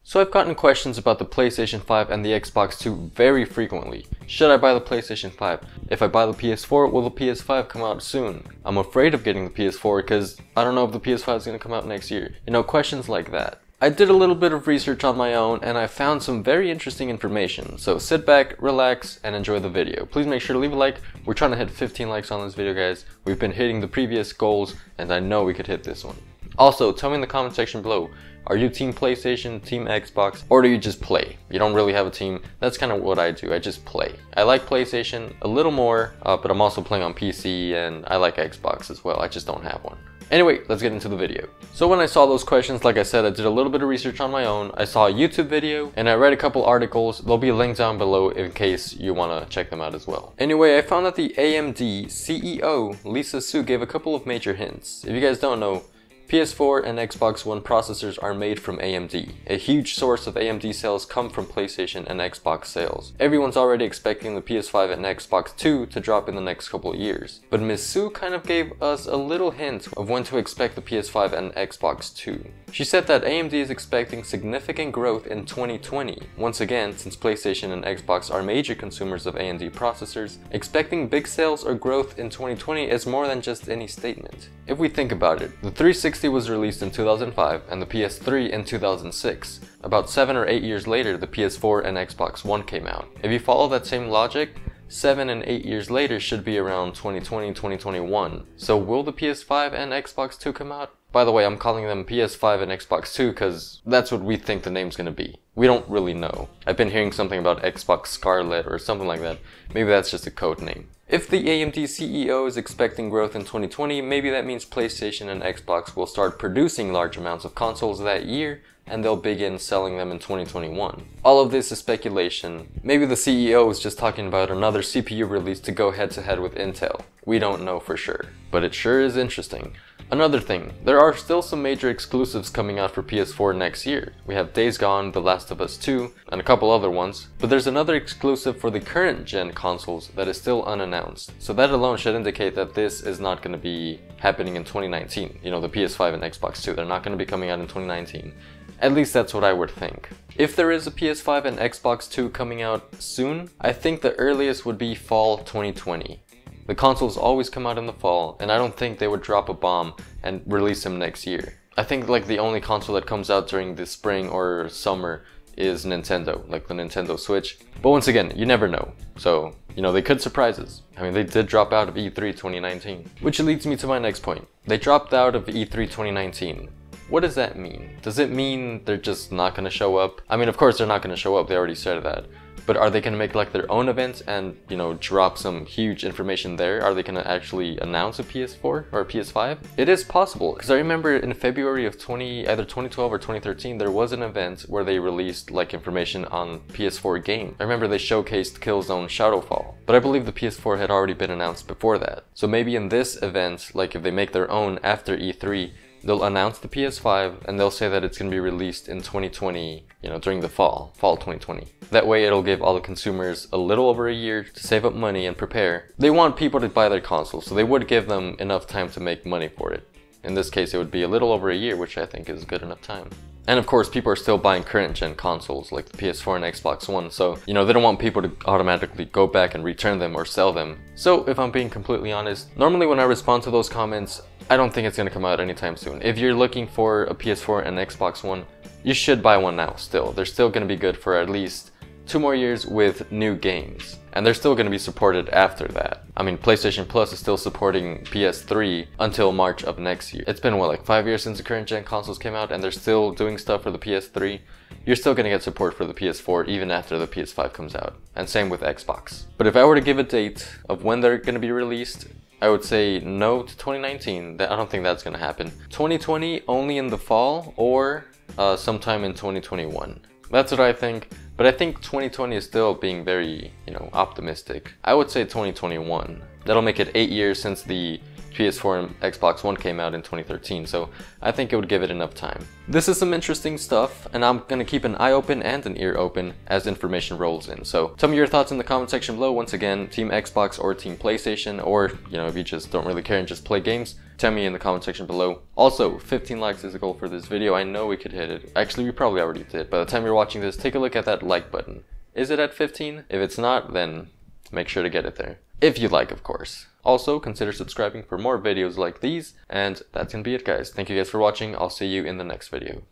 So I've gotten questions about the PlayStation 5 and the Xbox 2 very frequently. Should I buy the PlayStation 5? If I buy the PS4, will the PS5 come out soon? I'm afraid of getting the PS4 because I don't know if the PS5 is going to come out next year. You know, questions like that. I did a little bit of research on my own and I found some very interesting information. So sit back, relax, and enjoy the video. Please make sure to leave a like. We're trying to hit 15 likes on this video, guys. We've been hitting the previous goals and I know we could hit this one. Also, tell me in the comment section below, are you team PlayStation, team Xbox, or do you just play? You don't really have a team. That's kind of what I do, I just play. I like PlayStation a little more, but I'm also playing on PC and I like Xbox as well, I just don't have one. Anyway, let's get into the video. So when I saw those questions, like I said, I did a little bit of research on my own. I saw a YouTube video and I read a couple articles. There'll be links down below in case you want to check them out as well. Anyway, I found that the AMD CEO, Lisa Su, gave a couple of major hints. If you guys don't know, PS4 and Xbox One processors are made from AMD. A huge source of AMD sales come from PlayStation and Xbox sales. Everyone's already expecting the PS5 and Xbox 2 to drop in the next couple of years. But Ms. Su kind of gave us a little hint of when to expect the PS5 and Xbox 2. She said that AMD is expecting significant growth in 2020. Once again, since PlayStation and Xbox are major consumers of AMD processors, expecting big sales or growth in 2020 is more than just any statement. If we think about it, the 360 was released in 2005 and the PS3 in 2006. About 7 or 8 years later, the PS4 and Xbox One came out. If you follow that same logic, 7 and 8 years later should be around 2020, 2021. So will the PS5 and Xbox 2 come out? By the way, I'm calling them PS5 and Xbox 2 because that's what we think the name's gonna be. We don't really know. I've been hearing something about Xbox Scarlet or something like that. Maybe that's just a code name. If the AMD CEO is expecting growth in 2020, maybe that means PlayStation and Xbox will start producing large amounts of consoles that year and they'll begin selling them in 2021. All of this is speculation. Maybe the CEO is just talking about another CPU release to go head to head with Intel. We don't know for sure, but it sure is interesting. Another thing, there are still some major exclusives coming out for PS4 next year. We have Days Gone, The Last of Us 2, and a couple other ones, but there's another exclusive for the current gen consoles that is still unannounced. So that alone should indicate that this is not going to be happening in 2019. You know, the PS5 and Xbox 2, they're not going to be coming out in 2019. At least that's what I would think. If there is a PS5 and Xbox 2 coming out soon, I think the earliest would be fall 2020. The consoles always come out in the fall, and I don't think they would drop a bomb and release them next year. I think like the only console that comes out during the spring or summer is Nintendo, like the Nintendo Switch. But once again, you never know. So, you know, they could surprise us. I mean, they did drop out of E3 2019. Which leads me to my next point. They dropped out of E3 2019. What does that mean? Does it mean they're just not going to show up? I mean, of course they're not going to show up, they already said that. But are they going to make like their own event and, you know, drop some huge information there? Are they going to actually announce a PS4 or a PS5? It is possible, because I remember in February of either 2012 or 2013, there was an event where they released like information on PS4 game. I remember they showcased Killzone Shadowfall, but I believe the PS4 had already been announced before that. So maybe in this event, like if they make their own after E3, they'll announce the PS5 and they'll say that it's going to be released in 2020, you know, during the fall 2020. That way it'll give all the consumers a little over a year to save up money and prepare. They want people to buy their consoles, so they would give them enough time to make money for it. In this case, it would be a little over a year, which I think is good enough time. And of course, people are still buying current gen consoles like the PS4 and Xbox One, so, you know, they don't want people to automatically go back and return them or sell them. So if I'm being completely honest, normally when I respond to those comments, I don't think it's going to come out anytime soon. If you're looking for a PS4 and Xbox One, you should buy one now still. They're still going to be good for at least 2 more years with new games. And they're still going to be supported after that. I mean, PlayStation Plus is still supporting PS3 until March of next year. It's been, what, like 5 years since the current gen consoles came out and they're still doing stuff for the PS3. You're still going to get support for the PS4 even after the PS5 comes out. And same with Xbox. But if I were to give a date of when they're going to be released, I would say no to 2019. I don't think that's going to happen. 2020 only in the fall or sometime in 2021. That's what I think. But I think 2020 is still being very, you know, optimistic. I would say 2021. That'll make it 8 years since the PS4 and Xbox One came out in 2013, so I think it would give it enough time. This is some interesting stuff, and I'm gonna keep an eye open and an ear open as information rolls in. So tell me your thoughts in the comment section below. Once again, Team Xbox or Team PlayStation, or if you just don't really care and just play games, tell me in the comment section below. Also, 15 likes is the goal for this video. I know we could hit it. Actually, we probably already did. By the time you're watching this, take a look at that like button. Is it at 15? If it's not, then make sure to get it there. If you like, of course. Also, consider subscribing for more videos like these, and that's gonna be it, guys. Thank you guys for watching. I'll see you in the next video.